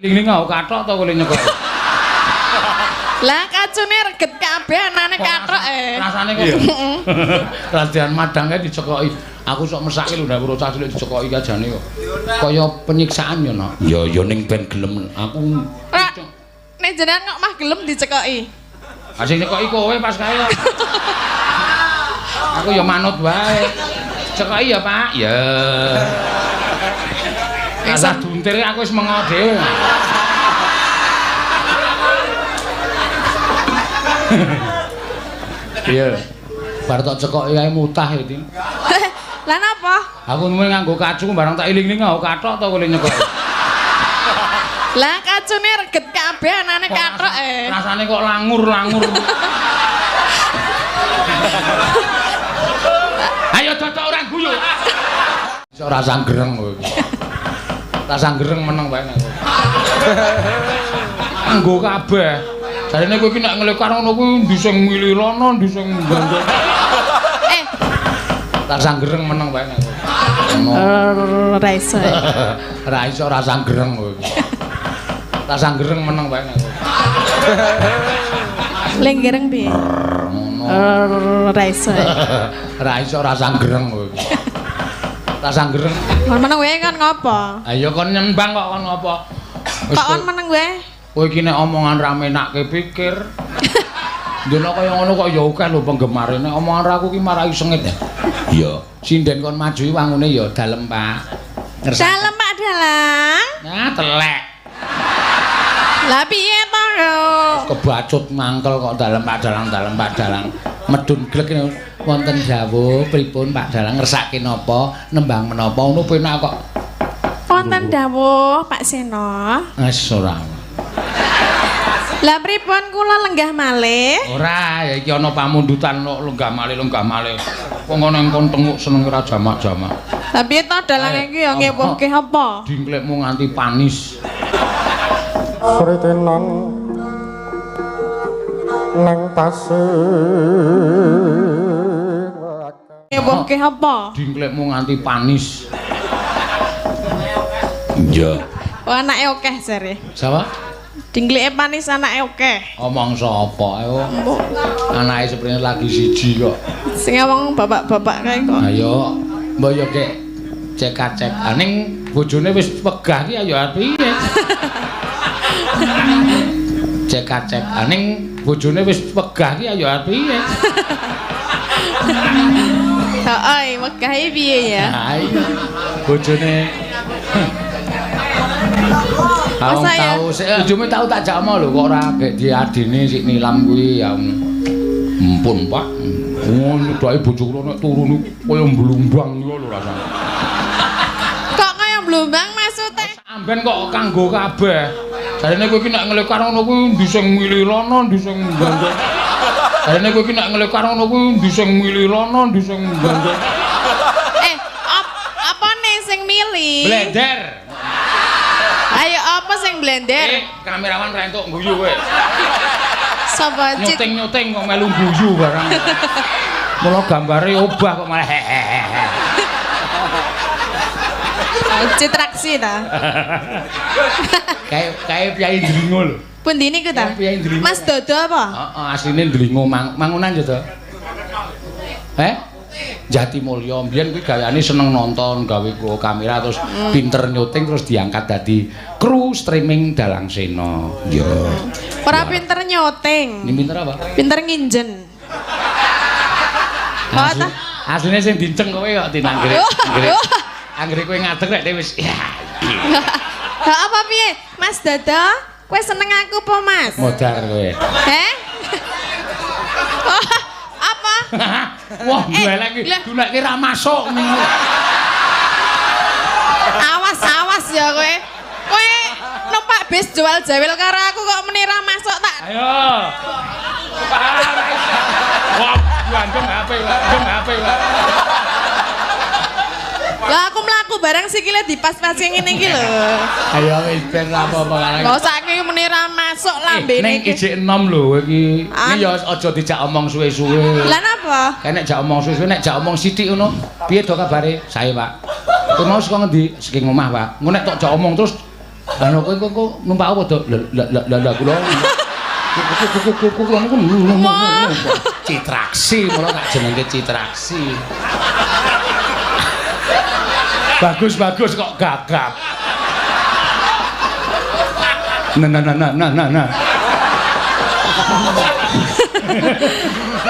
Ling-ling ngau kathok to kowe nyekok. Lah kacune reget kabeh anane kathok Rasane kok. Radian madangnya dicekoki. Aku sok mesake lho nek cah cilik dicekoki kajane kok. Kaya penyiksaan ya, Nak. Ya ning ben gelem aku. Nek jenengan kok mah gelem dicekoki. Ha sing nyekoki kowe pas kae kok. Aku ya manut wae. Cekoki ya, Pak. Ya. Asa duntir aku wis mengo dhewe. Iya. Bar tok cekoki kae mutah iki. Lah napa? Aku mung nganggo kacu barang tak iling-iling ngau kathok to kowe nyekok. Lah kacune reget kabeh anane kathok Rasane kok langur-langur. Ayo cocok ora guyu. Iso rasa greng kowe. Rasa greng meneng wae aku. Nggo kabeh. Jarene kowe iki nek nglekar ngono kuwi ndising mili rono, ndising mbandhe. Rasa greng meneng wae aku. Ora iso. Ora iso rasa greng kowe. Rasa greng meneng wae aku. Lenggereng piye? Ngono. Ora iso. Ora iso rasa greng kowe. Rasa greng. Kon meneng wae kan ngopo? Ayo kon nyembang kok kon ngopo? Kok kon meneng wae? Kowe iki nek omongan ra menake pikir. Dene kaya ngono kok ya akeh lho penggemare. Nek omongan ra aku ki marai sengit. Iya, sinden kon maju wangune ya dalem, Pak. Dalem, Pak Dalang. Nah, telek. Lah piye to yo? Kebacut mangkel kok dalem Pak Dalang, dalem Pak Dalang. Medun glek wonten dawuh pripun Pak Dalang ngersake napa, nembang menapa ngono penak kok. Wonten dawuh Pak Seno. Wis ora. Lah pripun kula lenggah malih? Ora, ya iki ana pamundutan kok lenggah malih. Kok ngono engkon tenguk seneng ora jamak-jamak. Lah piye to dalang iki ya ngewohke apa? Dingklekmu nganti panis. Sritenan nang tasih Ngewohke apa? Dingklekmu nganti panis. Iya. Oh anake akeh jare. Sapa? Dingkleke panis anake akeh. Omong sapa ae. Anake seprene lagi siji kok. Sing ngomong bapak-bapak kae kok. Ayo, mbok yo kek cek-cek. Aning bojone wis pegah ki ayo piye? Cek-cek. Aning bojone wis pegah ki ayo piye? Heeh, megahe piye ya? Ha iya. Bojone Masa ya? Bojomu tau tak jakmo lho kok ora gek diadine sik nilam kuwi ya. Ampun, Pak. Ngono dae bojoku nek turu kaya mblumbang ngono lho rasane. Kok kaya mblumbang maksude? Amben kok kanggo kabeh. Jarene kowe iki nek nglekar ngono kuwi ndising mili rono, ndising mbandhe. Jarene kowe iki nek nglekar ngono kuwi ndising mili rono, ndising mbandhe. Apa nih sing milih? Blender. Ayo apa sing blender? Kamerawan ra entuk guyu kowe. Sapa cit? Nyuting kok melu guyu barang. Mula gambare obah kok malah hehehe. Citraksi ta. Kae Pyai Ndringo lho. Pundi niku ta? Pyai Ndringo. Mas Dodo apa? Heeh, asline Ndringo mangunan yo to. Jatimulya mbiyen kuwi gaweane seneng nonton, gawe kamera terus pinter nyuting terus diangkat dadi kru streaming Dalang Sena. Ya. Ora pinter nyoting. Ini pinter apa? Pinter nginjen. Asline sing dinceng kowe kok tinanggere. Anggere kowe ngadeg rek wis ya. Ha apa piye? Mas Dodo, kowe seneng aku apa, Mas? Modar kowe. Apa? Wah, golek iki golek ra masuk. Awas ya kowe. Kowe numpak bis jual jawil karo aku kok meni ra masuk tak. Ayo. Wah, gandeng HP lah. Lah aku mlaku bareng sikile dipas-pas ngene iki lho. Ayo wis ben apa-apa kan. Lah saiki meni ra masuk lambene Ning ijik enom lho iki. Iki ya aja dijak omong suwe-suwe. Lah napa? Nek jak omong suwe-suwe nek jak omong sithik ngono. Piye to kabare? Sae, Pak. Kowe mau saka ngendi? Saking omah, Pak. Engko nek tok jak omong terus Lah kowe numpak apa, Dok? Lah kula kula niku Citraksi, mula tak jenenge Citraksi. Bagus kok gagap. Nah.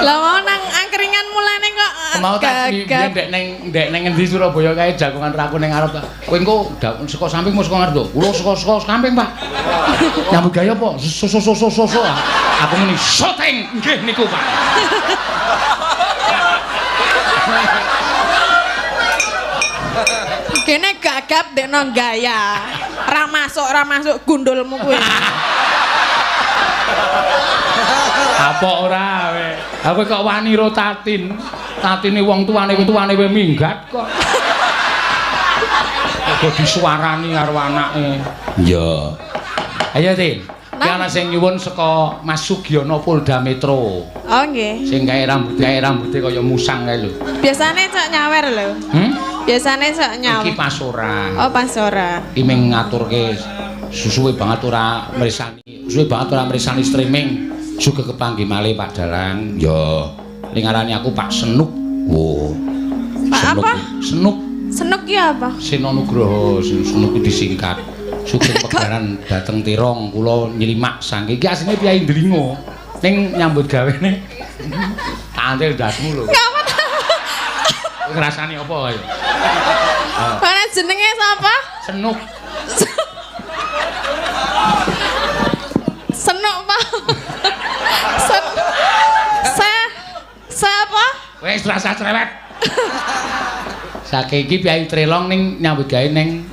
Lah mau nang angkringan mulane kok mau tak ndek ning endi Surabaya kae jagongan raku ning arep. Kowe engko saka samping mau saka ngarep to. Kula saka samping, Pak. Nyambut gawe apa? So. Aku muni syuting. Nggih niku, Pak. Kene gagap dekno gaya. Ra masuk gundulmu kuwi. Apa ora we? Aku kok wani ro tatin. Tatine wong tuane we minggat kok. Kok disuarani karo anake. Iya. Ayo, Tin. Ki ana sing nyuwun saka Mas Sugiono Polda Metro. Oh nggih. Sing gawe rambute kaya musang kae lho. Biasane cok nyawer lho. Biasane cok nyawer. Iki pas ora. Oh, pas ora. Iki ming ngaturke susuwe banget ora mresani streaming. Juga kepanggih malih Pak Dalang. Ya, ning ngarani aku Pak Senuk. Oh. Pak apa? Senuk. Senuk ki apa? Seno Nugroho, Senuk iki disingkat. Sugeng pegaran dateng Tirong kula nylimak saking iki asline Kyai Ndlingo. Ning nyambut gawene tantil dasmu lho. Ngapa? Ngrasani apa kaya? Ana jenenge sapa? Senuk. Senuk, Pak. Siapa? Wis rasa cerewet. Saking iki Kyai Trelong ning nyambut gawe ning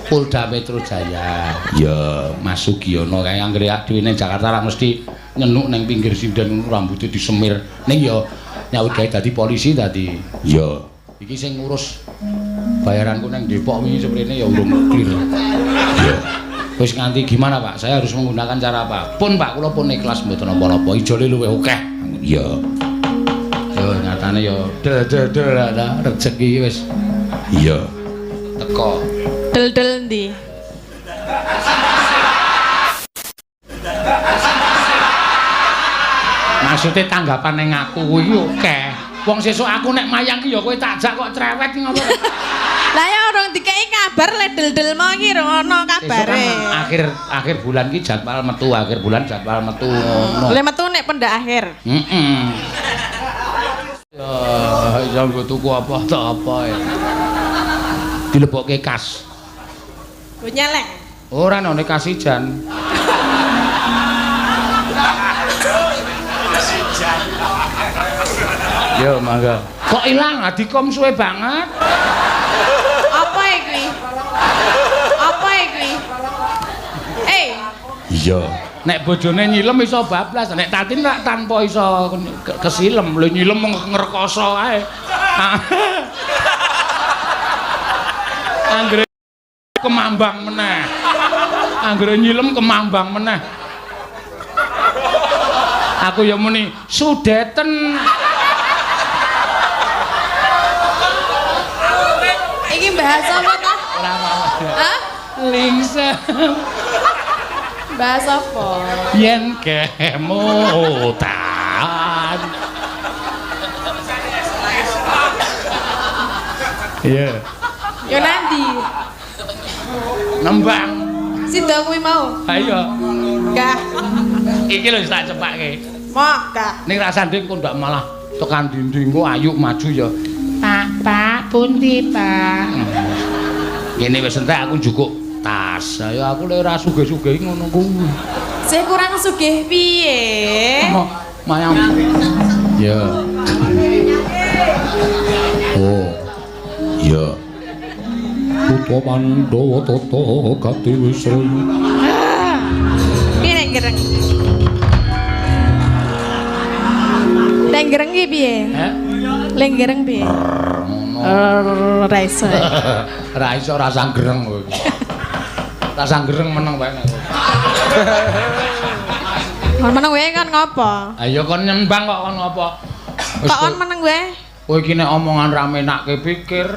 Polda Metro Jaya. Ya, Mas Sugiono kae anggere dhewe ning Jakarta ra mesti nyenuk ning pinggir sinden rambutnya disemir. Ning ya nyambut gawe dadi polisi dadi. Ya, iki sing ngurus bayaranku ning Depok wingi seprene ya urung clear. Ya. Wis nganti gimana, Pak? Saya harus menggunakan cara apa? Pun, Pak, kula pun ikhlas mboten apa-apa. Ijole luwih akeh. Ya. Yo nyatane yo del rezeki wis. Iya. Teko. Del ndi? Maksudnya tanggapan ning aku kuwi akeh. Wong sesuk aku nek mayang ki ya kowe tak jak kok cerewet ki ngopo. Lah ya urung dikeki kabar le del mau ki urung ana kabare. Akhir bulan ki jadwal metu, akhir bulan jadwal metu ngono. Le metu nek pendak akhir. Heeh. Ya nggo tuku apa tak apa ya. Dilebokke kas. Go nyeleng. Ora ana kas ijan. Yo mangga. Kok ilang adikom suwe banget. Apa iki? Apa iki? Iya. Nek bojone nyilem iso bablas, nek tatin rak tanpa iso kesilem, lho nyilem ngrekoso ae. Anggere kemambang meneh. Anggere nyilem kemambang meneh. Aku ya muni sudeten. Iki bahasa apa ta? Ora apa. Hah? Lingsem. Bahasa apa? Yen kemutan. Iya. Yo nanti. Nembang. Sida kuwi mau. Ayo. Gah. Iki lho tak cepake. Moh, gah. Ning rasane kok ndak malah tekan dinding kok ayu maju ya. Pak, pundi, Pak? Ngene wis entek aku njukuk tas. Ayo aku lek ora sugih-sugih ngono kuwi. Saya kurang sugih piye? Mayang. Ya. Oh. Ya. Putra Pandhawa tata gati wisra. Piye nek gereng? Nek gereng ki piye? Heh? Lek gereng piye? Ra iso. Ra iso rasa gereng kowe. Rasa gereng meneng wae. Kon meneng wae kan ngopo? Ayo kon nyembang kok kon ngopo? Kok kon meneng wae? Kowe iki nek omongan rame nakke pikir.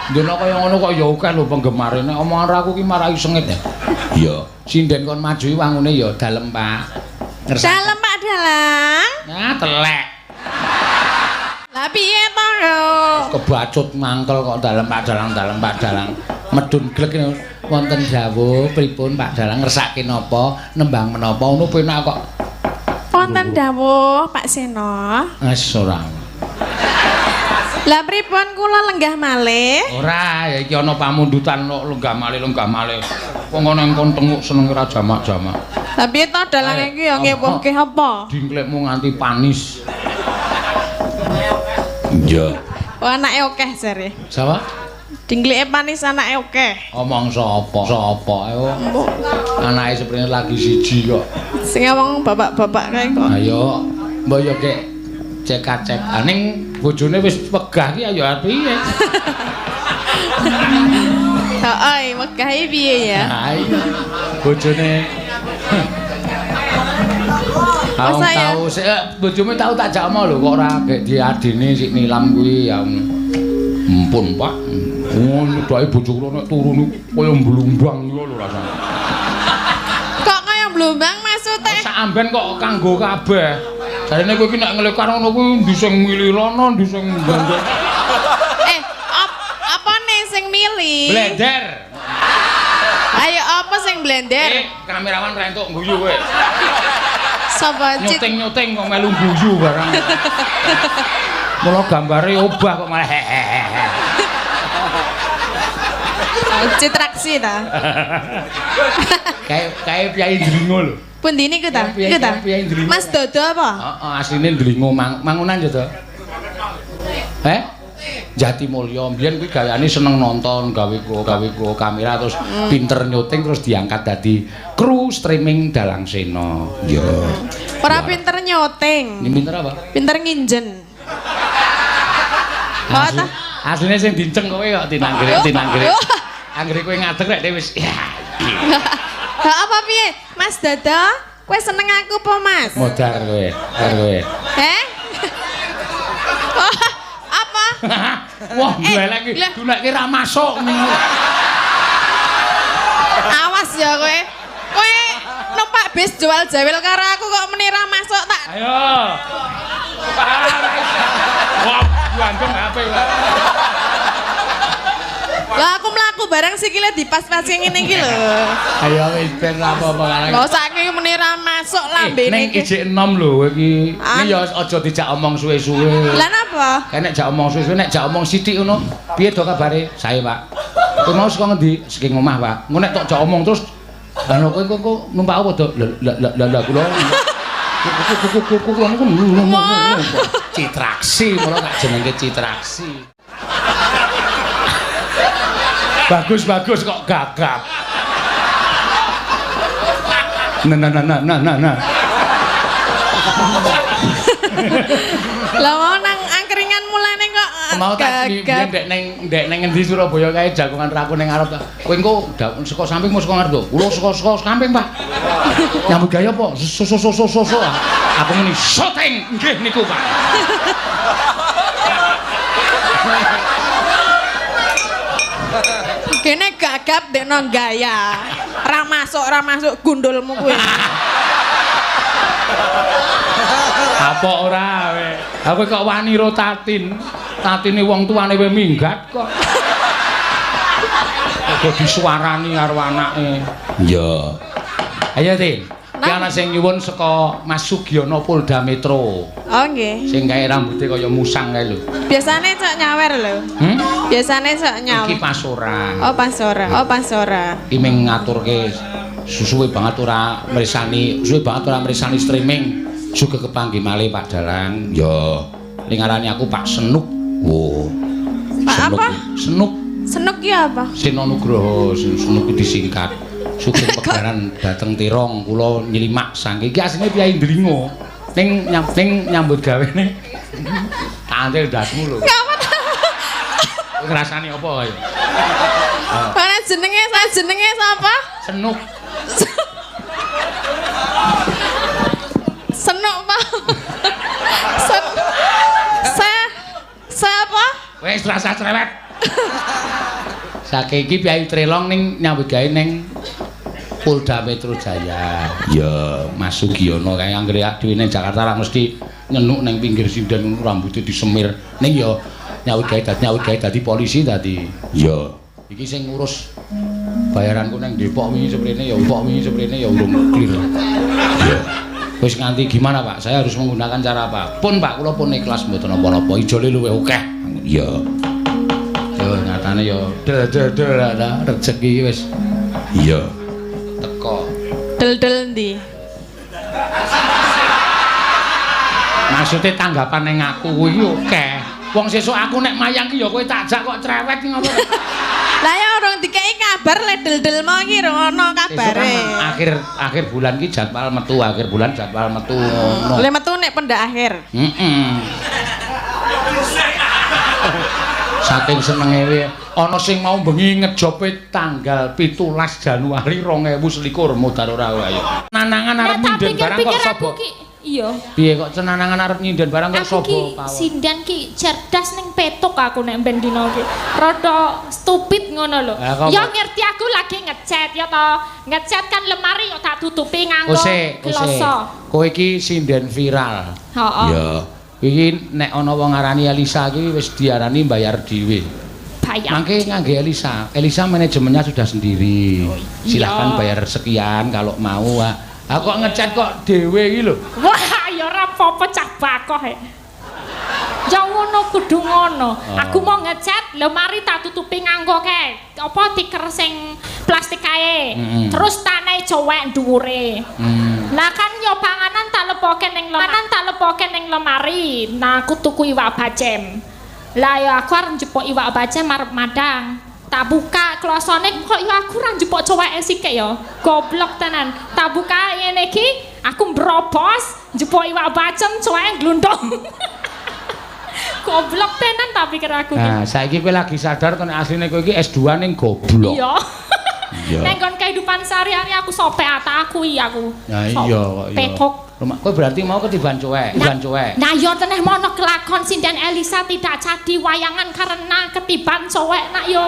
Ndene kaya ngono kok ya akeh lho penggemare. Nek omongan aku ki marai sengit ya. Iya, sinden kon maju wangune ya dalem, Pak. Dalem Pak Dalang. Nah, telek. Lah piye to yo? Kebacut mangkel kok dalem Pak Dalang. Medun glek wonten dawuh pripun Pak Dalang ngersake napa, nembang menapa ngono penak kok. Wonten dawuh Pak Seno. Wis ora. Lah pripun kula lenggah malih? Ora, ya iki ana pamundutan lenggah malih. Wong ana engkon tenguk seneng ora jamak-jamak. Lah piye to Dalang iki ya ngewohke apa? Dingklekmu nganti panis. Iya. Oh anake akeh jare. Sapa? Dingkleke panis anake akeh. Omong sapa? Ayo. Anake seprene lagi siji kok. Sing ngomong bapak-bapak kae kok. Ayo, mbok yo kek cek-cek. Ning bojone wis wegah ki ayo piye? Heeh, wegah iki piye ya? Ha iya. Bojone tahu bojomu tahu tak jakmo lho kok ora gek diadine sik nilam kuwi ya. Ampun, Pak. Ngono dae bojoku nek turu niku kaya mblumbang lho rasane. Kok kaya mblumbang maksude? Sak amben kok kanggo kabeh. Jarene kowe iki nek ngelekar ngono kuwi ndi sing milirono, ndi sing mbandel. Apa nih sing milih? Blender. Ayo apa sing blender? Kamerawan ra entuk guyu kowe. Sapa cit? Nyuting kok melu guyu barang. Mula gambare obah kok malah hehehe. Citraksi ta. Kae Pyai Ndringo lho. Pundi niku ta? Iku ta? Mas Dodo apa? Heeh, asline Ndringo mangunan yo to. Jati Mulya mbiyen kuwi gaweane seneng nonton, gawe kamera terus pinter nyuting terus diangkat dadi kru streaming Dalang Sena. Iya. Ora pinter nyuting. Pinter apa? Pinter nginjen. Asline sing dinceng kowe kok tinanggere. Anggere kowe ngadeg rek wis. Ha apa piye? Mas Dodo, kowe seneng aku apa, Mas? Modar kowe. Apa? Wah, blelek iki. Dunekke ra masuk niku. Awas ya kowe. Kowe numpak bis jual jawil karo aku kok meni ra masuk tak. Ayo. Wah, gandeng HP wae. Lah aku mlaku bareng sikile dipas-pasi ngene iki lho. Ayo wis ben apa-apa kae. Lho saiki meni ra masuk lambene ning ijik enom lho iki. Iki ya aja dijak omong suwe-suwe. Lah napa? Nek jak omong suwe-suwe nek jak omong sithik ngono. Piye to kabare? Sae, Pak. Kowe mau saka ngendi? Saking omah, Pak. Engko nek tok jak omong terus ana kowe numpak apa to? Lah kula. Kuku niku Citraksi, mulo tak jenenge Citraksi. Bagus kok gagap. Nah. Lah mau nang angkringan mulane kok mau tak ndek ning ngendi Surabaya kae jagongan raku ning arep. Kowe engko saka samping mau saka ngarep to. Kula saka samping, Pak. Nyambut gawe apa? So. Aku muni syuting. Nggih niku, Pak. Kene gagap dekno gaya. Ra masuk gundulmu kuwi. Apa ora we? Aku kok wani ro tatine wong tuane we minggat kok. Kok disuarani karo anake. Iya. Ayo, Tin. Ki ana sing nyuwun saka Mas Sugiono Polda Metro. Oh nggih. Sing gawe rambuté kaya musang kae lho. Biasane cok nyawer lho. Biasane cok nyawer. Iki pasoran. Oh pasora. Iki ming ngaturke suwe banget ora mresani streaming. Juga kepanggih malih Pak Dalang. Ya, ning ngarani aku Pak Senuk. Wo. Pak apa? Senuk. Senuk ki apa? Seno Nugroho, Senuk disingkat. Sugeng pegaran dateng Tirong kula nylimak saking iki asline Pyai Ndringo. Ning nyambut gawene. Tantil dasmu lho. Ngrasani apa kaya? Ana jenenge sapa? Senuk. Senuk, Pak. Saya apa? Wis rasa cerewet. Saking iki Piyayi Trelong ning nyambut gawe ning Polda Metro Jaya. Ya, Mas Sugiono kae anggere dhewe ning Jakarta ra mesti nyenuk ning pinggir sinden rambutnya disemir. Ning ya nyambut gawe dadi polisi tadi. Ya. Iki sing ngurus bayaranku nang Depok wingi seprene ya Depok wingi seprene ya urung clear. Ya. Wis nganti gimana Pak? Saya harus menggunakan cara apa? Pun Pak, kula pun ikhlas mboten napa-napa. Ijole luwih akeh. Iya. Yo nyatane yo del rezeki wis. Iya. Teko. Del ndi? Maksudnya tanggapan ning aku kuwi akeh. Wong sesuk aku nek mayang ki ya kowe tak jak kok cerewet ki ngopo. Lah ya urung dikei kabar le del-del mau iki ono kabare. Akhir bulan ki jadwal metu, akhir bulan jadwal metu ngono. Le metu nek pendak akhir. Saking senenge wae ana sing mau bengi ngejope tanggal 17 Januari 2021 modar ora ayo. Nanangan arep nyinden barang kok sapa? Iya. Piye kok cenanangan arep nyinden barang kok sapa? Aku sindan ki cerdas ning petuk aku nek ben dina ki. Rada stupid ngono lho. Ya ngerti aku lagi ngecat ya to. Ngecat kan lemari yo tak tutupi nganggo kloso. Kowe iki sinden viral. Heeh. Ya. Iki nek ana wong ngarani Elisa iki wis diarani bayar dhewe. Bayar. Mangke ngangge Elisa. Elisa manajemennya sudah sendiri. Silahkan bayar sekian kalau mau. Aku kok ngecat kok dhewe iki lho. Wah, ya ora apa-apa cah bakoh e. Ya ngono kudu ngono. Aku mau ngecat, lemari tak tutupi nganggo kae. Apa tiker sing plastik kae. Terus tanai cowek dhuwure. Lah kan yo panganan tak lepoke ning lemari. Nah, aku tuku iwak bacem. Lah ya aku arep njupuk iwak bacem arep madang. Tak buka klosone kok ya aku ra njupuk coweke sithik ya. Goblok tenan. Tak buka ngene iki, aku mbrobos njupuk iwak bacem coweke glundong. Goblok tenan tak pikir aku. Nah, saiki kowe lagi sadar to nek asline kowe iki S2 ning goblok. Iya. Nek kon kehidupan sehari-hari aku sopek aku aku. Nah iya kok iya. Petok. Kowe berarti mau ketiban cowek, Nah yo teneh mono kelakon sinden Elisa tidak jadi wayangan karena ketiban cowek nak yo.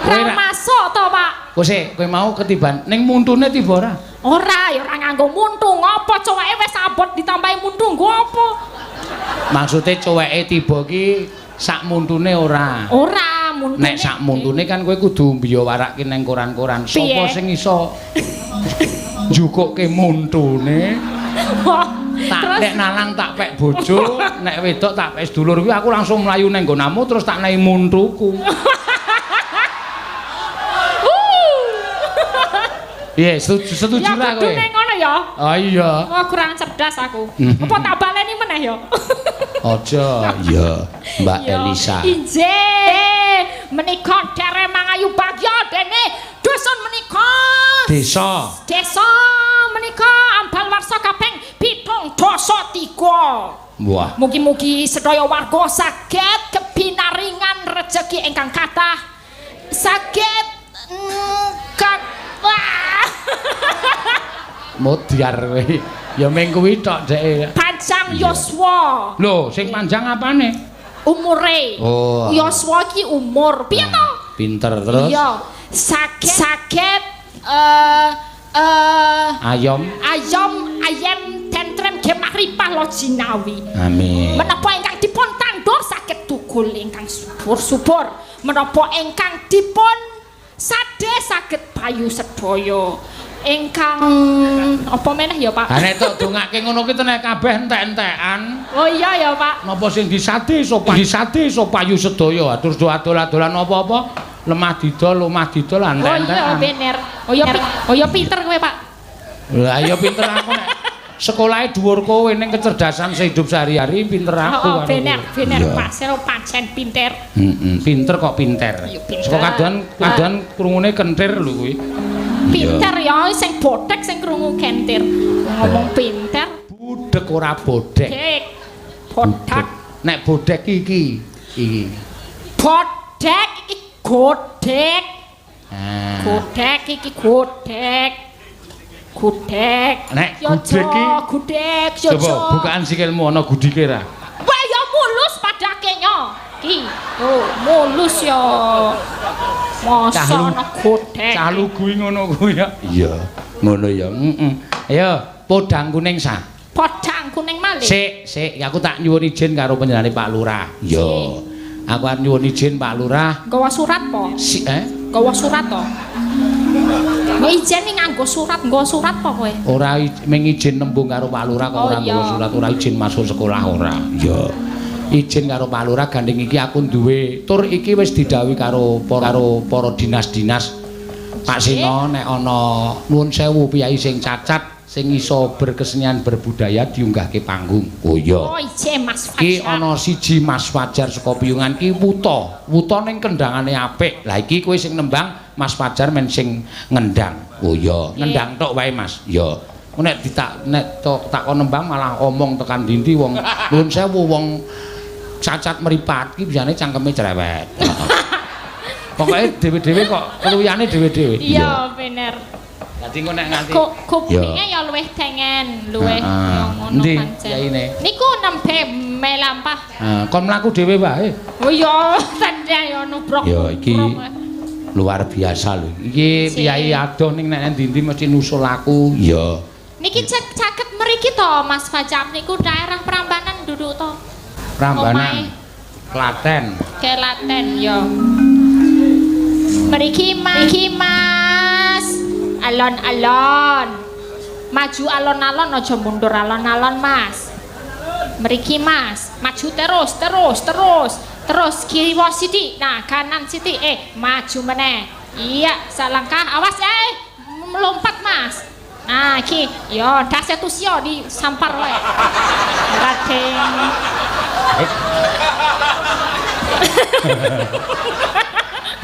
Ra masuk to, Pak. Kowe mau ketiban ning muntune tiba ora? Ora, ya ora nganggo muntu. Ngopo coweke wis abot ditambahi muntu nggo apa? Maksude coweke tiba ki sak muntune ora. Ora, muntune. Nek sak muntune kan kowe kudu mbiyo warake ning koran-koran. Sopo sing iso njukukke muntune? Tak nek nalang tak pek bojo, nek wedok tak pek sedulur kuwi aku langsung mlayu ning nggonamu terus tak nehi muntuku. Iya, setuju lah kowe. Ya kudu ning ngono ya. Oh iya. Wah, kurang cerdas aku. Apa tak baleni meneh ya? Aja, iya, Mbak Elisa. Injih, menika dereng mangayu bagya dene dusun menika. Desa menika ambal warsa kaping 723. Wah. Mugi-mugi sedaya warga saged kebinaringan rejeki ingkang kathah. Saged Modiar kowe. Ya ming kuwi tok dhek. Panjang yuswa. Lho, sing panjang apane? Umure. Oh. Yuswa ki umur. Piye to? Pinter terus. Iya. Saged ayam tentrem gemah ripah lo jinawi. Amin. Menapa ingkang dipun tandur saged tukul ingkang subur-subur. Menapa ingkang dipun sade saged payu sedaya. Ingkang apa meneh ya, Pak? Ha nek tok dongake ngono ki tenan kabeh entek-entekan. Oh iya ya, Pak. Napa sing disade iso payu sedaya. Terus do adol-adolan apa-apa lemah didol entek-entekan. Oh iya bener. Oh iya pinter kowe, Pak. Lah iya pinter aku nek sekolahe dhuwur kowe ning kecerdasan sehidup sehari-hari pinter aku. Oh bener Pak, sira pancen pinter. Pinter kok pinter. Saka kadang krungune kentir lho kuwi. Pinter ya sing bodhek sing krungu kentir. Ngomong pinter. Budhek ora bodhek. Bodhek. Nek bodhek iki. Bodhek iki godhek. Godhek iki godhek. Nek gudhek iki gudhek coba bukaan sikilmu ana gudhike ra. Wah ya mulus padake nyo. Ki. Oh, mulus ya. Masa ana godhek. Cah lugu ngono kuwi ya. Iya, ngono ya. Ayo, podang kuning sah. Podang kuning malih. Sik, aku tak nyuwun izin karo panjenengane Pak Lurah. Iya. Aku arep nyuwun izin Pak Lurah. Nggawa surat po? Nggawa surat to. Mau izin nganggo surat, nggawa surat po kowe? Ora mung izin nembung karo Pak Lurah kok ora nggawa surat, ora izin masuk sekolah ora. Iya. Izin karo Pak Lurah gandeng iki aku duwe tur iki wis didhawuhi karo para dinas-dinas. Pak Sino nek ana nuwun sewu piyai sing cacat sing iso berkesenian berbudaya diunggahke panggung. Oh iya. Oh ijin Mas Fajar. Ki ana siji Mas Fajar saka Piyungan ki wuta. Wuta ning kendhangane apik. Lah iki kowe sing nembang Mas Fajar men sing ngendang. Oh iya, ngendang tok wae Mas. Iya. Nek takon nembang malah omong tekan ndi wong nuwun sewu wong cacat meripat ki biasane cangkeme cerewet. Pokoke dhewe-dhewe kok keluyane dhewe-dhewe. Iya, bener. Dadi engko nek nganti kupinge ya luwih tengen, luwih ngono pancen. Yaine. Niku nembe melampah. Kon mlaku dhewe wae. Oh iya, sandha ya nubruk. Ya iki luar biasa lho. Iki piyai adoh ning nek ndi-ndi mesti nusul aku. Iya. Niki caket mriki to Mas Fajar niku daerah Prambanan duduk to. Prambanan. Klaten. Klaten ya. Mriki Mas. Alon-alon. Maju alon-alon aja mundur alon-alon Mas. Mriki Mas, maju terus kiwa sithik. Nah, kanan sithik. Maju meneh. Iya, salangkah. Awas melompat Mas. Nah, iki yo dase tusio disampar wae. Radeng.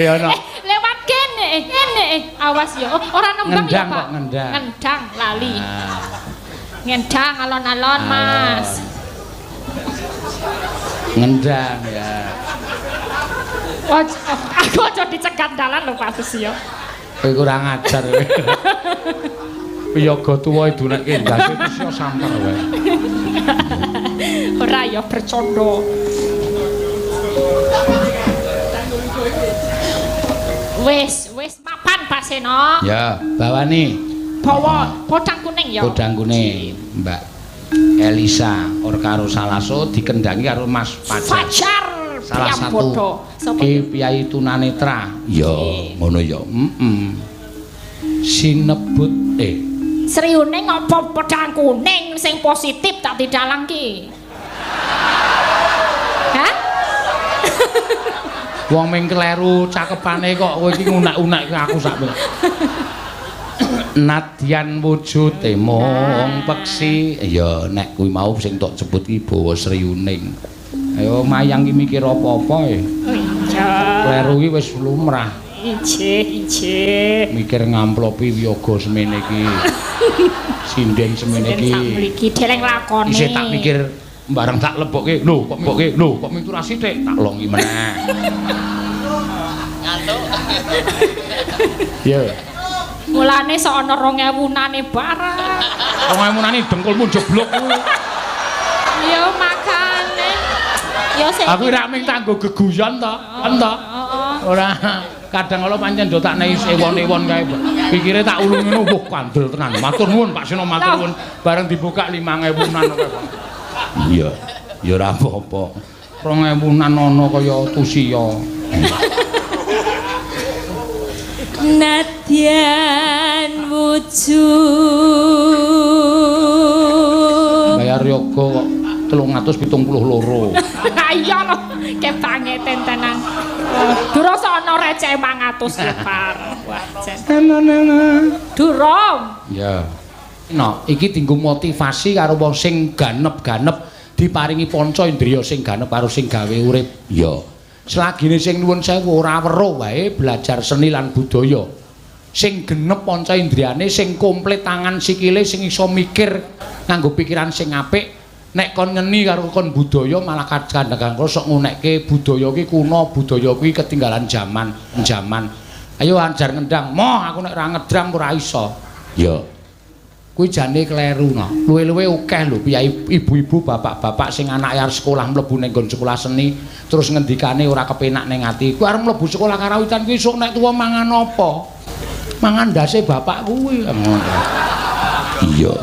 Ya ono. Lewat kene. Awas yo. Ora nembang ya, Pak. Ngendang lali. Ngendang alon-alon, Mas. Ngendang ya. Aku aja dicegat dalan lho Pak Susio. Kowe kurang ajar kowe. Piyaga tuwa idunekke ndase Susio sampar wae. Ora ya bercanda. Wis mapan Pak Seno. Ya, bawani. Bawa podang kuning ya. Podang kuning, Mbak Elisa or karo Salaso dikendangi karo Mas Fajar. Salah satu Ki Piyai Tunanetra. Ya, ngono ya. Sinebut Sriune ngopo podang kuning sing positif tak didalang ki? Hah? Wong ming kleru cakepane kok kowe iki ngunak-unak aku sak. Nadyan wujude mung peksi. Ya nek kuwi mau sing tok sebut iki bawa Sriuning. Ayo mayang iki mikir apa-apa e. Oh iya. Kleru iki wis lumrah. Ije. Mikir ngamplopi wiyaga semene iki. Sinden semene iki. Mriki dereng lakone. Isih tak pikir bareng tak lebokke. Lho, kok miturah sithik tak longi meneh. Ngantuk. Ya. Mulane sok ana 2000-nane barang. 2000-nane dengkulmu jeblok kuwi. Ya makane. Ya sik. Aku ora mung tanggo geguyon to, ento. Ora kadang kala pancen do tak nehi ewon-ewon kae. Pikire tak ulung ngono, wah kandel tenan. Matur nuwun Pak Seno, matur nuwun. Bareng dibuka 5.000-an kok. Iya. Ya ora apa-apa. 2.000-an ana kaya tusia. Nadyan wujud bayar yoga kok 372. Iya lho, kepangeten tenan. Durung ana receh 500 ya, Par. Wah, jen. Durung. Ya. Nah, iki dienggo motivasi karo wong sing ganep-ganep diparingi panca indriya sing ganep karo sing gawe urip. Ya. Selagine sing nuwun sewu ora weruh wae belajar seni lan budaya. Sing genep panca indriyane, sing komplit tangan sikile, sing iso mikir nganggo pikiran sing apik. Nek kon ngeni karo kon budaya malah kadang-kadang sok ngunekke budaya ki kuno, budaya kuwi ketinggalan zaman. Ayo ajar ngendang. Moh aku nek ora ngedrang ora iso. Ya. kuwi jane kleru no. Luwe-luwe akeh lho piyai ibu-ibu bapak-bapak sing anake arep sekolah mlebu ning nggon sekolah seni terus ngendikane ora kepenak ning ati. Kuwi arep mlebu sekolah karawitan kuwi esuk nek tuwa mangan apa? Mangan ndase bapak kuwi. Iya,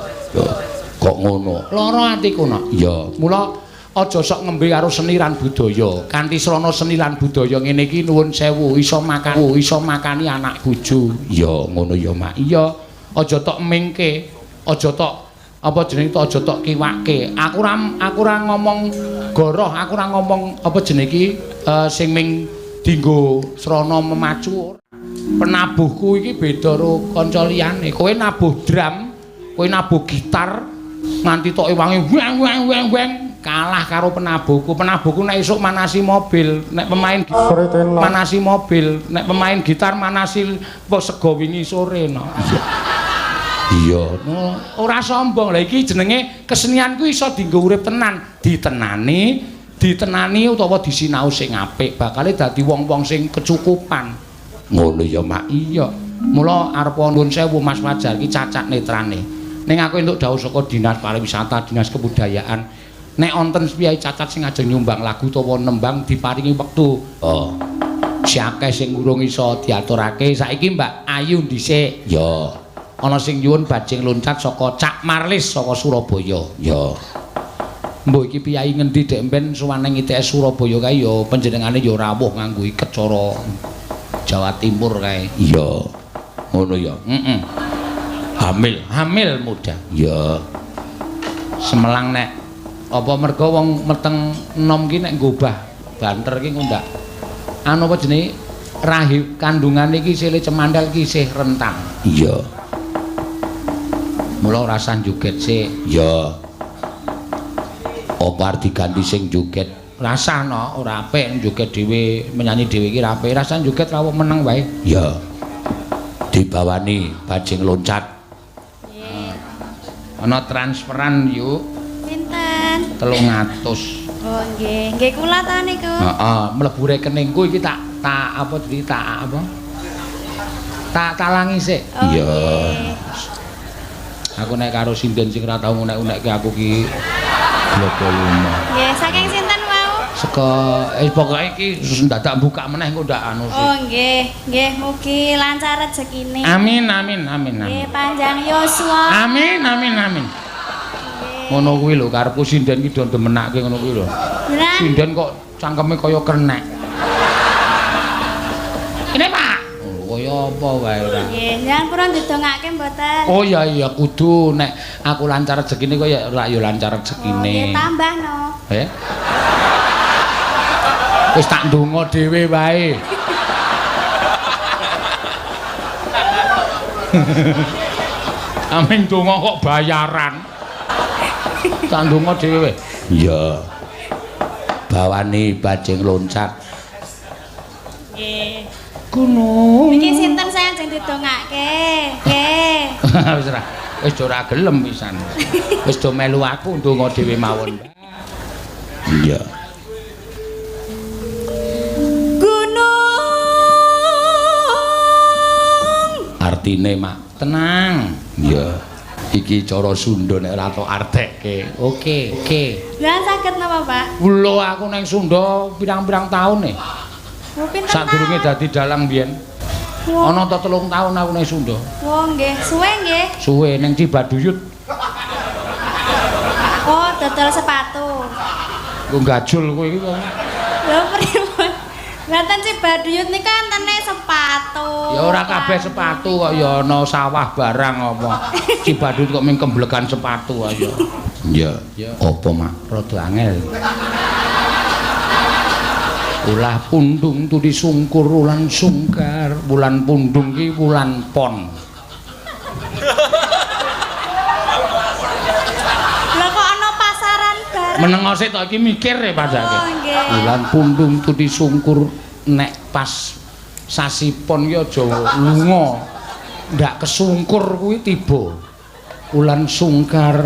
kok ngono. Lara atiku no. Iya, mula aja sok ngembe karo seni lan budaya. Kanthi srana seni lan budaya ngene iki nuwun sewu iso makani anak bojo. Iya, ngono ya, Mak. Iya, aja tok mingke. Aja tok apa jenenge aja tok kiwake. Aku ora ngomong goroh, aku ora ngomong apa jenenge iki sing ming dienggo srana memacu. Penabuhku iki beda karo kanca liyane. Kowe nabuh drum, kowe nabuh gitar nganti tok ewange weng kalah karo penabuhku. Penabuhku nek esuk manasi mobil, nek pemain manasi mobil, nek pemain gitar manasi sego wingi sore no. Iya, no, ora sombong. Lah iki jenenge kesenian ku iso dienggo urip tenan, ditenani utawa disinau sing apik, bakale dadi wong-wong sing kecukupan. Ngono ya, Mak. Iya. Mula arep nuwun sewu Mas Fajar iki cacat netrane. Ning aku entuk dawuh saka Dinas Pariwisata, Dinas Kebudayaan, nek wonten piyai cacat sing ajeng nyumbang lagu utawa nembang diparingi wektu. Oh. Si akeh sing urung iso diaturake. Saiki Mbak Ayu dhisik. Ya. Ana sing nyuwun bajing loncat saka Cak Marlis saka Surabaya. Ya. Mbok iki piyai ngendi dek mben suwane ITS Surabaya kae ya panjenengane ya rawuh nganggo iket cara Jawa Timur kae. Iya. Ngono ya. Heeh. Hamil muda. Ya. Semelang nek apa merga wong meteng enom ki nek ngobah banter ki ngundak. Anu apa jenenge rahim kandungan iki sile cemandal ki isih rentang. Iya. Mula rasan joget sik. Ya. Apa diganti sing joget? Rasano ora apik joget dhewe, menyanyi dhewe iki ra apik. Rasan joget rawuh meneng wae. Ya. Dibawani bajing loncat. Nggih. Ana transferan yuk. Pinten? 300. Oh nggih, nggih kula ta niku. Heeh, mlebu rekeningku iki tak apa jadi tak apa? Tak talangi sik. Iya. Aku nek karo sinden sing ora tau unek-unekke aku ki globolumo. Nggih, saking sinten wau? Saka pokoke iki dadak buka meneh engko ndak anu sih. Oh nggih, nggih mugi lancar rezekine. Amin. Nggih, panjang yuswa. Amin. Ngono kuwi lho karepku sinden ki do demenake ngono kuwi lho. Sinden kok cangkeme kaya krenek. Ini Pak. Kaya apa wae ora. Nggih, njenengan purun didongake mboten? Oh iya kudu nek aku lancar rezekine kok ya ora ya lancar rezekine. Nggih, tambah no. Wis tak ndonga dhewe wae. Amin donga kok bayaran. Tak ndonga dhewe. Iya. Bawani bajing loncat. Nggih. Gunung. Niki sinten saya ajeng didongake? Nggih. Wis ora gelem pisan. Wis do melu aku ndonga dhewe mawon. Iya. Gunung. Artine Mak, tenang. Iya. Iki cara Sunda nek ora tok artekke. Oke. Lah saged napa, Pak? Lho aku nang Sunda pirang-pirang taun nih. Sadurunge dadi dalang biyen. Ana ta 3 taun aku nang Sunda. Oh nggih, suwe nggih. Suwe ning Cibaduyut. Oh, dodol sepatu. Nggo gajul kowe iki kok. Lho pripun? Mboten Cibaduyut nika antene sepatu. Ya ora kabeh sepatu kok ya ana sawah barang apa. Cibaduyut kok ming kemblekan sepatu ayo. Iya. Apa Mak? Rada angel. Ulah pundung tu disungkur ulan sungkar, bulan pundung ki bulan pon. Lah kok ana pasaran bareng? Menengo sik to iki mikir e padake. Oh, nggih. Bulan pundung tu disungkur nek pas sasi pon ki aja lunga. Ndak kesungkur kuwi tiba. Ulan sungkar.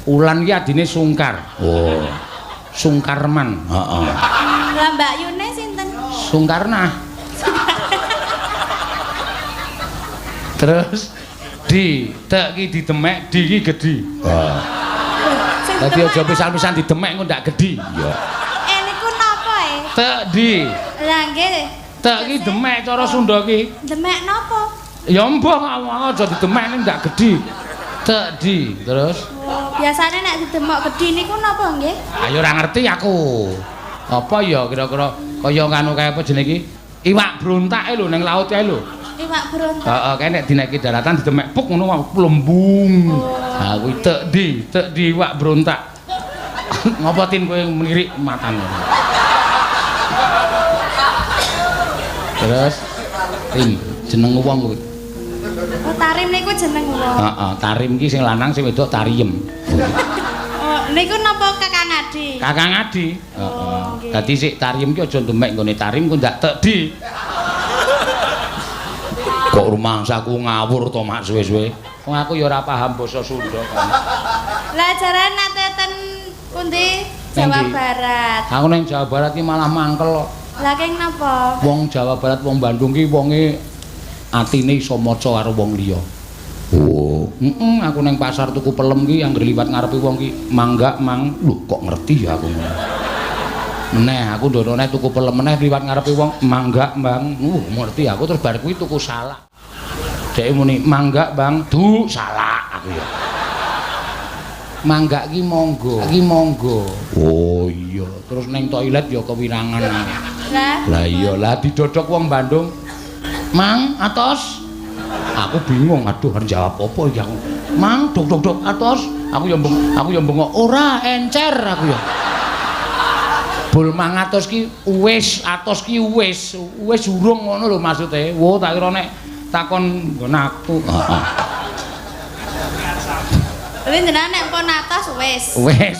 Ulan ki adine sungkar. Oh. Sungkarman, heeh. Lah Mbak Yune sinten? Sungkarna. Terus Di, tek ki didemek, di ki gedhi. Dadi aja pisan-pisan didemek engko ndak gedhi. Iya. Niku napa Tek di. Lah nggih. Tek ki demek cara Sunda ki. Demek napa? Ya mbah aja didemek ning ndak gedhi. Tek di, terus. Biasane nek didemok gedhi niku napa nggih? Ayo ora ngerti aku. Apa ya kira-kira kaya nganu kaya apa jenenge iki? Iwak brontak lho ning laut kae lho. Iwak brontak. Heeh, kae nek dinaiki daratan didemek puk ngono wae plembung. Ha kuwi tek di iwak brontak. Ngopo tin kowe melirik matamu? Terus Tim, jeneng wong kuwi. Oh, Tarim niku jeneng wong. Heeh, Tarim ki sing lanang sing wedok Tariem. Oh, niku napa Kakang Adi? Kakang Adi. Heeh. Dadi sik Tariem ki aja demek nggone Tarim ku ndak tek di. Kok rumangsaku ngawur to mak suwe-suwe. Wong aku ya ora paham basa Sunda kan. Lah jarane nate ten pundi? Jawa Endi? Barat. Aku ning Jawa Barat ki malah mangkel kok. Lah keng napa? Wong Jawa Barat wong Bandung ki wonge atine iso maca karo wong liya. Oh, aku ning pasar tuku pelem ki anggere liwat ngarepe wong ki mangga mang. Lho kok ngerti ya aku. Meneh aku ndonone tuku pelem meneh liwat ngarepe wong mangga Bang. Ngerti aku terus bar kuwi tuku salak. Dhek muni mangga Bang, du salak aku ya. Mangga ki monggo. Oh iya, terus ning toilet ya kewirangan. Lah iya lah didodok wong Bandung. Mang, atos. Aku bingung, aduh arep jawab apa iki aku. Mang, dok atos. Aku ya bengok ora encer aku ya. Bul mang atos ki wis urung ngono lho maksude. Wo tak kira nek takon nggon aku. Heeh. Tapi jenengan nek pun atas wis. Wis.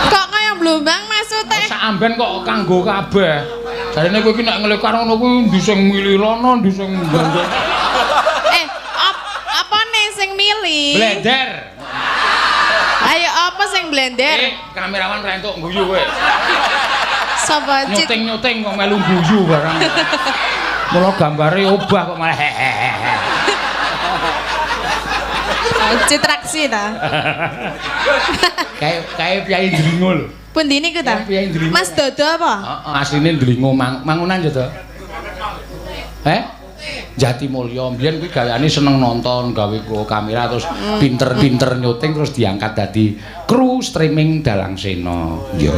Kok kaya Blumbang maksude? Sak amben kok kanggo kabeh. Jarene kowe iki nek ngelekar ngono kuwi ndi sing milih rono, ndi sing mbandel. Apa nih sing milih? Blender. Ayo apa sing blender? Kamerawan ra entuk guyu kowe. Sapa Cit? Nyuting kok melu guyu barang. Mula gambare obah kok malah hehehe. Citraksi ta. Kae Pyai Ndringo lho. Pundi niku ta? Pyai Ndringo. Mas Dodo apa? Heeh, asline Ndringo mangunan ya to. Jatimulya mbiyen kuwi gaweane seneng nonton, gawe kamera terus pinter-pinter nyuting terus diangkat dadi kru streaming Dalang Sena. Ya.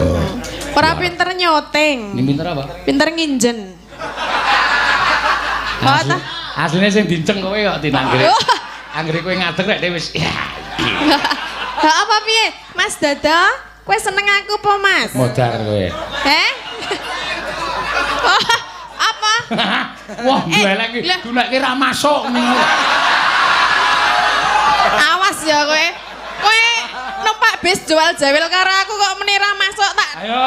Ora pinter nyoting. Ini pinter apa? Pinter nginjen. Oh ta? Asline sing dinceng kowe kok tinanggere. Anggere kowe ngadeg rek wis ya. Lah apa piye? Mas Dodo, kowe seneng aku apa, Mas? Modar kowe. Oh, apa? Wah, duelek iki dulekke ra masuk niku. Awas ya kowe. Kowe numpak bis jual jawil karo aku kok meni ra masuk tak. Ayo.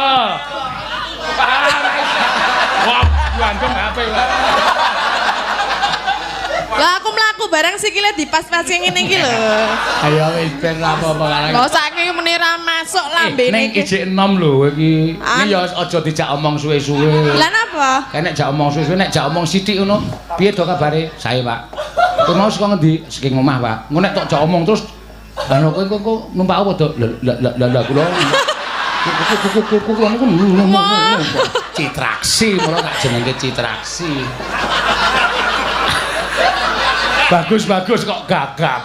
Wah, gandeng HP kok. Lah aku mlaku bareng sikile dipas-pasi ngene iki lho. Ayo wis ben apa-apa karek. Lah saking meni ra masuk lambene Ning iki. ijik 6 lho kowe iki. Iki ya aja dijak omong suwe-suwe. Lah napa? Kayak nek jak omong suwe-suwe nek jak omong sithik ngono. Piye to kabare? Sae, Pak. Kowe mau saka ngendi? Saking omah, Pak. Ngono nek tok jak omong terus ana kowe numpak apa to? Lah kula. Kuku niku Citraksi, mulo tak jenenge Citraksi. Bagus kok gagap.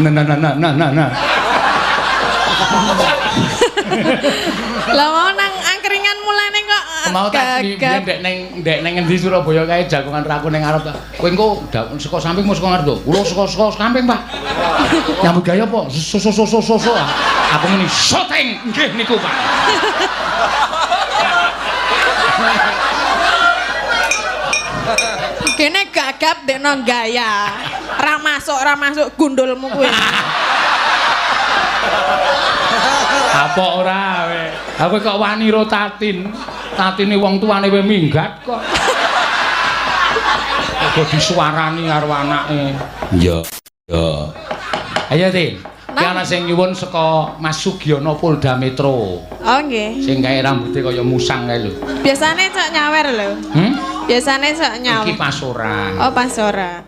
Nah. Lah mau nang angkringan mulane kok Mau tak biyen ndek ning ngendi Surabaya kae jagongan raku ning arep. Kowe engko saka samping mau saka ngarep to. Kula saka samping, Pak. Nyambut gawe apa? So. Aku muni syuting nggih niku, Pak. Kene gagap dekno gaya. Ra masuk gundulmu kuwi. Apa ora we? Aku kok wani ro tatin. Tatine wong tuane we minggat kok. Kok disuarani karo anake. Iya. Ayo, Tin. Ki ana sing nyuwun saka Mas Sugiono Polda Metro. Oh nggih. Sing kae rambuté kaya musang kae lho. Biasane sok nyawer lho. Biasane sok nyawer. Iki pas ora. Oh pas ora.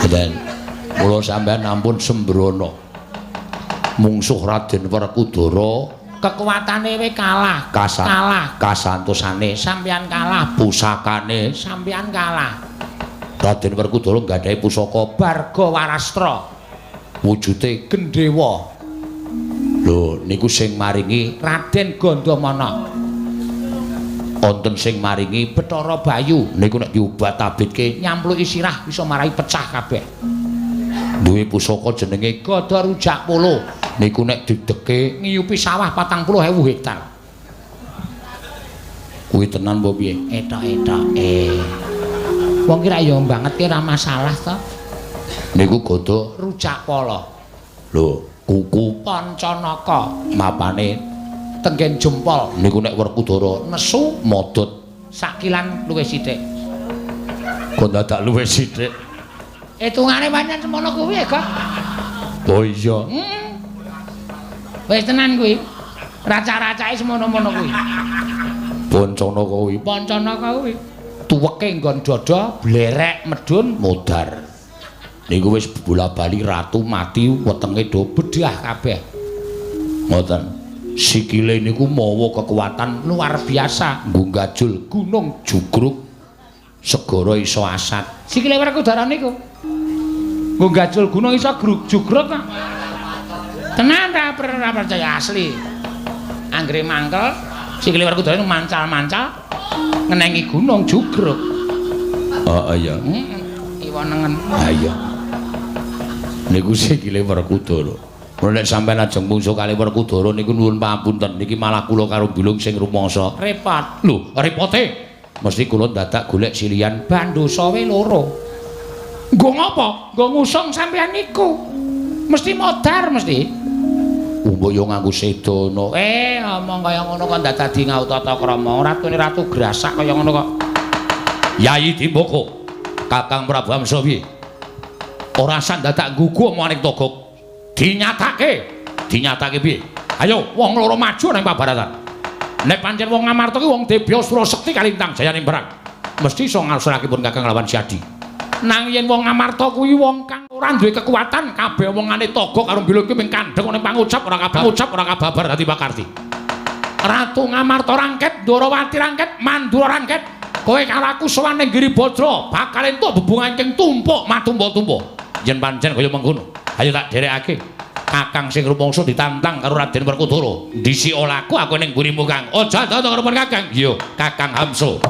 Dan mula sampean ampun sembrono. Mungsuh Raden Werkudara kekuatane we kalah, kasantosane sampean kalah, pusakane sampean kalah. Raden Werkudara nggadahi pusaka Barga Warastra. Wujude gendhewa. Lho niku sing maringi Raden Gandamana. Wonten sing maringi Bathara Bayu niku nek diobat-abitke nyampluki sirah bisa marai pecah kabeh. Duwe pusaka jenenge Gada Rujak Polo niku nek dideke ngiyupi sawah 40.000 hektar. Kuwi tenan apa piye? Etok-etoke. Wong ki ra yo banget ki ra masalah to. Niku Gada Rujak Polo. Lho, kuku Pancanaka mapane tenggen jempol niku nek Werkudara nesu modot sakilan luwih sithik. Kok dadak luwih sithik? Hitungane pancen semono kuwi ya, Kok. Oh iya. Wis tenan kuwi. Raca-racake semono-mono kuwi. Pancanaka kuwi. Tuweke nggon dada, blerek medun modar. Niku wis bola-bali ratu mati wetenge do bedah kabeh. Ngoten. Sikile niku mawa kekuatan luar biasa nggajul gunung jugruk segara iso asat. Sikile Werkudara niku nggajul gunung iso jugruk kok. Tenan ta percaya asli. Anggere mangkel sikile Werkudara niku mancal-mancal ngenengi gunung jugruk. Oh iya. Iwon nengen. Ha iya. Niku sikile Werkudara. Nek sampeyan ajeng mungsuh kali Werkudara niku nuwun pamunten niki malah kula karo Bilung sing rumangsa repot. Lho, repote mesti kula dadak golek silian Bandosa we loro. Nggo ngopo? Nggo ngusung sampeyan niku. Mesti modar mesti. Mbok yo nganggo sedana. Omong kaya ngono kok ndak dadi ngautata krama. Ratune ratu grasak kaya ngono kok. Yayi Dimboko, Kakang Prabu Amsawi. Ora san dadak gugu omongane Togok. Dinyatake piye? Ayo wong loro maju nang pabaratan. Nek pancen wong Ngamarta ki wong Debya Surasekti kalintang jayaning perang, mesti iso ngalsurakipun Kakang lawan Siadi. Nang yen wong Ngamarta kuwi wong kang ora duwe kekuatan, kabeh omongane Togok karo Bilung ki mung kandheng ning pangucap ora kababar dadi pakarti. Ratu Ngamarta rangket, Ndwarawati rangket, Mandura rangket. Kowe karo aku sowan ning Giribajra, bakal entuk bebungan keng tumpuk matumpo-tumpo. Yen pancen kaya mengkono, ayo tak derekake. Kakang sing rumangsa ditantang karo Raden Werkudara. Dhisik olaku aku ning mburimu, Kang. Aja tata karo Kakang. Iya, Kakang Hamso.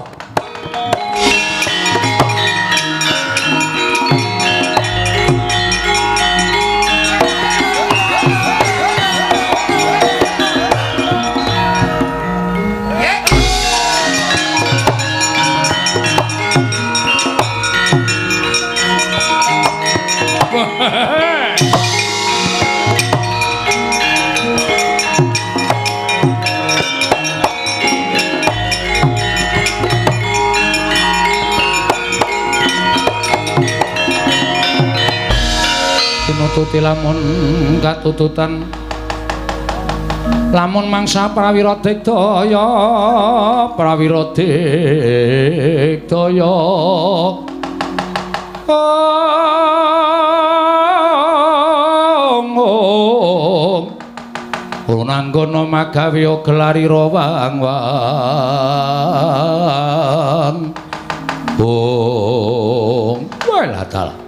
Tuti lamun katututan lamun mangsa prawira digdaya Runanggana magawe gelari rawang-wang walah dalah.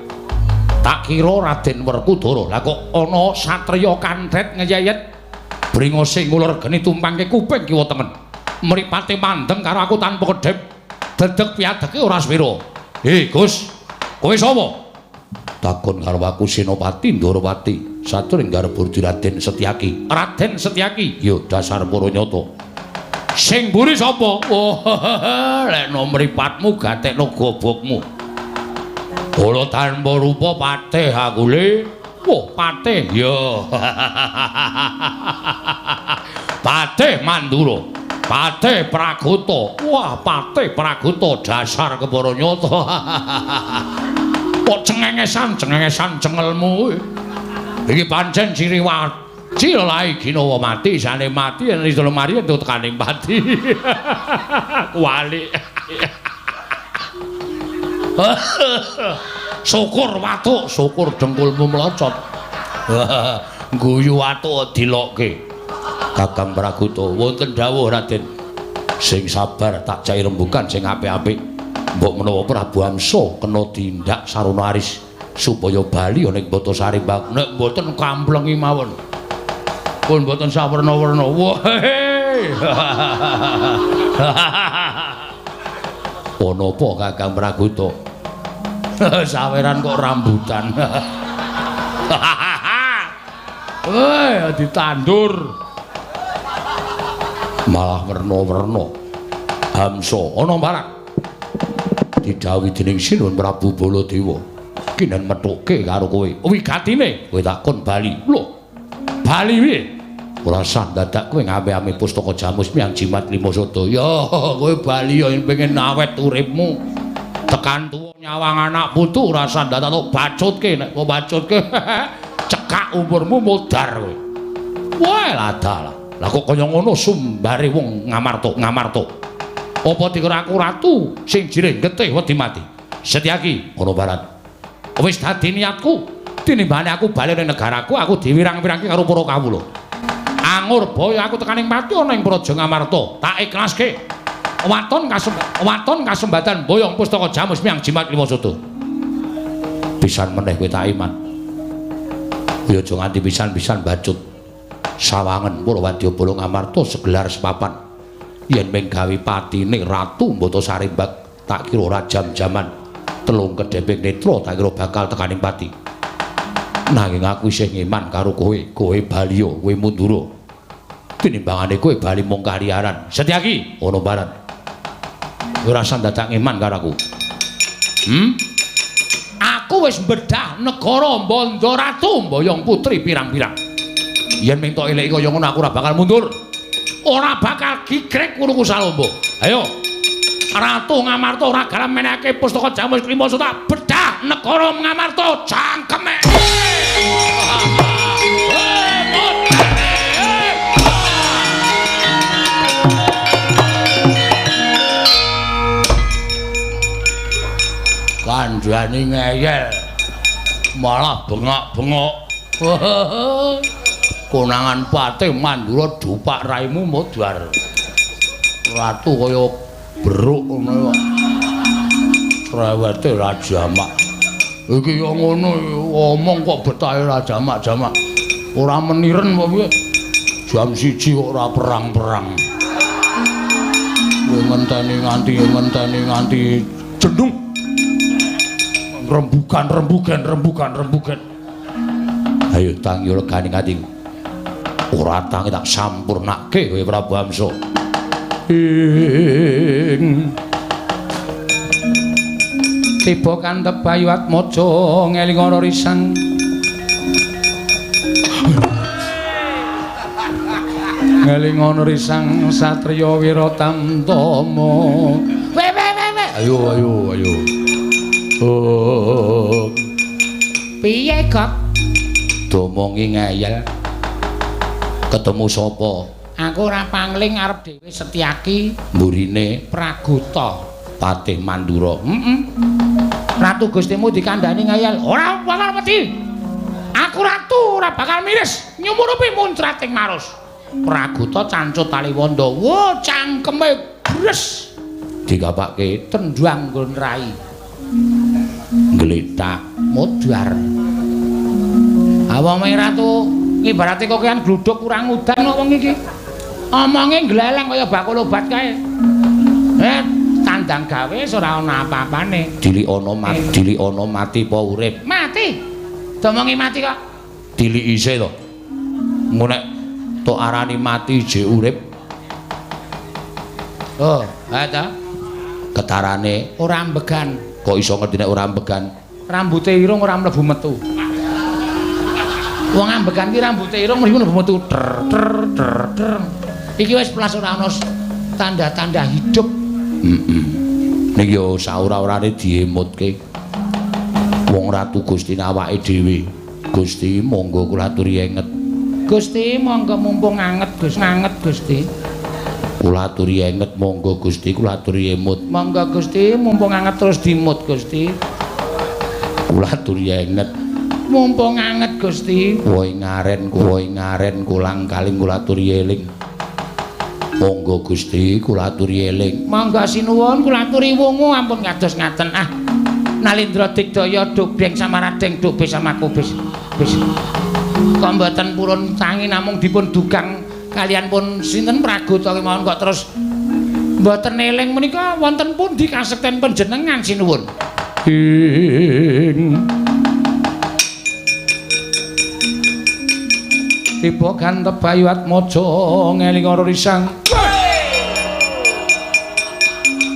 Tak kira Raden Werkudara lah kok ana satriya kanthet ngeyayet bringose ngulur geni tumpangke kuping kiwa temen mripate mandeng karo aku tanpa kedhep dedeg piadeke ora swira. Gus, kowe sapa? Takon karo aku Senopati Ndwarawati satring garep Raden Setyaki. Raden Setyaki, ya dasar para nyata. Sing mburi sapa? Oh, lek no mripatmu gatekno gobokmu. Kala tanpa rupa patih aku le. Wah, patih ya. Patih Mandura. Patih Praguta. Wah, patih Praguta dasar kepara nyata. Kok cengengesan cengelmu. Iki pancen ciriwati lae ginawa mati sane mati yen iso mari entuk tekane mati. Wali. Syukur watuk, syukur dengkulmu melocot. Guyu watuk dilokke. Kakang Praguta wonten dawuh Raden. Sing sabar tak cai rembugan sing apik-apik. Mbok menawa Prabu Amsa kena tindak sarana aris supaya bali ning Batasari Mbak. Nek mboten kamplengi mawon. Pun mboten sawerna-werna. Ono apa Kakang Praguta? Saweran kok rambutan. Ditandur. Malah werna-werna. Hamsa ana marang. Didhawuhi dening Sinun Prabu Baladewa. Kinen methuke karo kowe. Wigatine kowe takon bali. Lho. Bali piye? Ora sah dadak kowe ngame-ame pustaka Jamus Miang Jimat Lima Sada. Ya, kowe bali ya pengen awet uripmu. Tekan tuwa nyawang anak putu ora sah dadak bacutke nek kok bacutke cekak umurmu modar kowe. Wae ladalah. Lah kok kaya ngono sumbare wong ngamarta. Apa dikira aku ratu sing jiring getih wedi mati. Setyaki ana barat. Wis dadi niatku tinimbane aku bali ning negaraku aku diwirang-wirangke karo para kawula. Angur boyo aku tekaning pati ana ing Praja Ngamarta. Tak ikhlaske. Waton kasembatan boyong pustaka Jamus Miang Jimat Lima Sada. Pisan meneh kowe tak iman. Kowe aja nganti pisan-pisan bacut. Sawangen para wadyabala Ngamarta segelar sepapan. Yen mung gawe patine Ratu Batasari Mbak tak kira ora jam-jaman. Telung kedheping netra tak kira bakal tekaning pati. Nanging aku isih ngeman karo kowe baliya, kowe mundura. Tinimbangane kowe bali mung kaliaran. Setyaki ana barat. Ora usah dadak ngeman karo aku. Aku wis mbedah negara Banda Ratu Mboyong Putri pirang-pirang. Yen mung tok eleki kaya ngono aku ora bakal mundur. Ora bakal gigrek kuruku salomba. Ayo. Ratu Ngamarta ora gelem menehake pustaka Jamus Lima Sada bedah negara Ngamarta cangkeme. Kandhane ngeyel malah bengok-bengok. Konangan Patih Mandura dupak raimu modar. Ratu kaya beruk ngono. Cerewete ra jamak. Iki yo ngono omong kok betahe ra jamak-jamak. Ora meniren apa piye? Jam 1 kok ora perang-perang. Ngenteni nganti jendung. Rembugan. Ayo tangi regane atiku. Ora tangi tak sampurnake kowe Prabu Amsa. Tiba kantep Bayu Atmaja ngeling ana risang. Ngeling ana risang satriya Wiratamtama. Ayo. Oh. Piye kok? Domongi ngeyel. Ketemu sapa? Aku ora pangling arep dhewe Setyaki, mburine Praguta, Patih Mandura. Ratu Gustimu dikandhani ngeyel. Ora bakal wedi. Aku ratu ora bakal miris nyumurupi muncrating marus. Praguta cancut Taliwanda. Wo cangkeme bres. Digapake tendhuang nggon rai. Gletak modar. Awake ratu ibarate kok kean gluduk kurang udan kok wong iki. Omonge gleleng kaya bakul obat kae. Tandang gawe ora ana apa-apane. Dilik ana mati apa urip? Mati. Domongi mati kok. Dilik isih to. Ngonek tok arani mati jek urip. Oh, ha ta. Ketarane ora ambegan. Kok iso ngerti nek ora ambegan? Rambute irung ora mlebu metu. Wong ambegan ki rambute irung mlebu metu. Iki wis plas ora ana tanda-tanda hidup. Ning yo saura-urane diemutke. Wong Ratu Gusti awake dhewe. Gusti monggo kula aturi enget. Gusti monggo mumpung anget, Gus, nganget Gusti. Kula aturi enget monggo Gusti, kula aturi emut. Monggo Gusti, mumpung anget terus dimut Gusti. Kula aturi enget. Mumpung anget Gusti. Woi ngaren kulang kaling kula aturi eling. Monggo Gusti, kula aturi eling. Monggo sinuwun kula aturi wungu ampun kados ngaten. Ah. Nalindra Digdaya Dukdeng Samaradeng Duk bisa makubis. Bis. Kok mboten purun tangi namung dipun dugang kalian pun sinten Pragoto kemawon kok terus mboten eling menika wonten pundi kasekten panjenengan sinuwun. Tiba gantep bayu atmaja ngeling ora risang.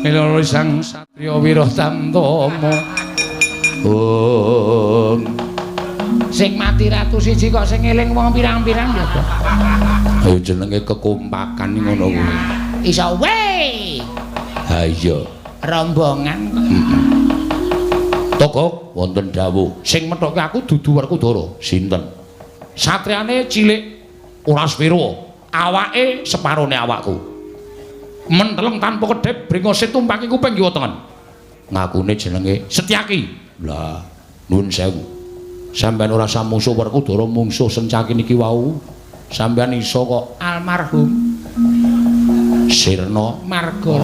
Ngeling ora risang satriya Wiratama. Sing mati ratu siji kok sing eling wong pirang-pirang ya. Ayo jenenge kekompakan ning ngono kuwi. Iso wae. Ha iya. Rombongan kok. Toko wonten dawuh, sing methoke aku dudu Werkudara. Sinten? Satriane cilik ora spiro, awake separone awakku. Menteleng tanpa kedhep bringose tumpake kuping kiwa tengen. Ngakune jenenge Setyaki. Lah, nuwun sewu. Sampeyan ora samusuh Werkudara mungsuh Sencaki niki wau. Sampeyan iso kok almarhum Sirna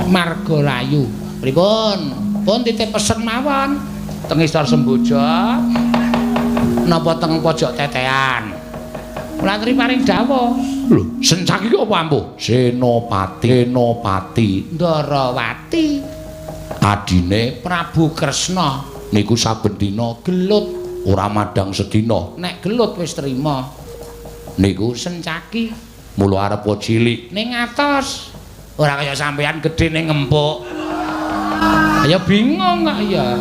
Margalayu. Pripun? Pun titip pesen mawon. Teng Istor Semboja. Napa teng pojok tetean. Kula aturi paring dawuh. Lho, Sencaki ki apa ampuh? Senopati Ndarawati. Adine Prabu Kresna niku saben dina gelut ora madang sedina. Nek gelut wis trima. Niku Sencaki mula arep cilik ning atos. Ora kaya sampean gedhe ning empuk. Ya bingung kok ya.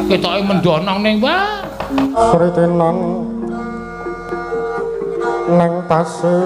Ketoke mendonong ning wae. Sritenan nang tasih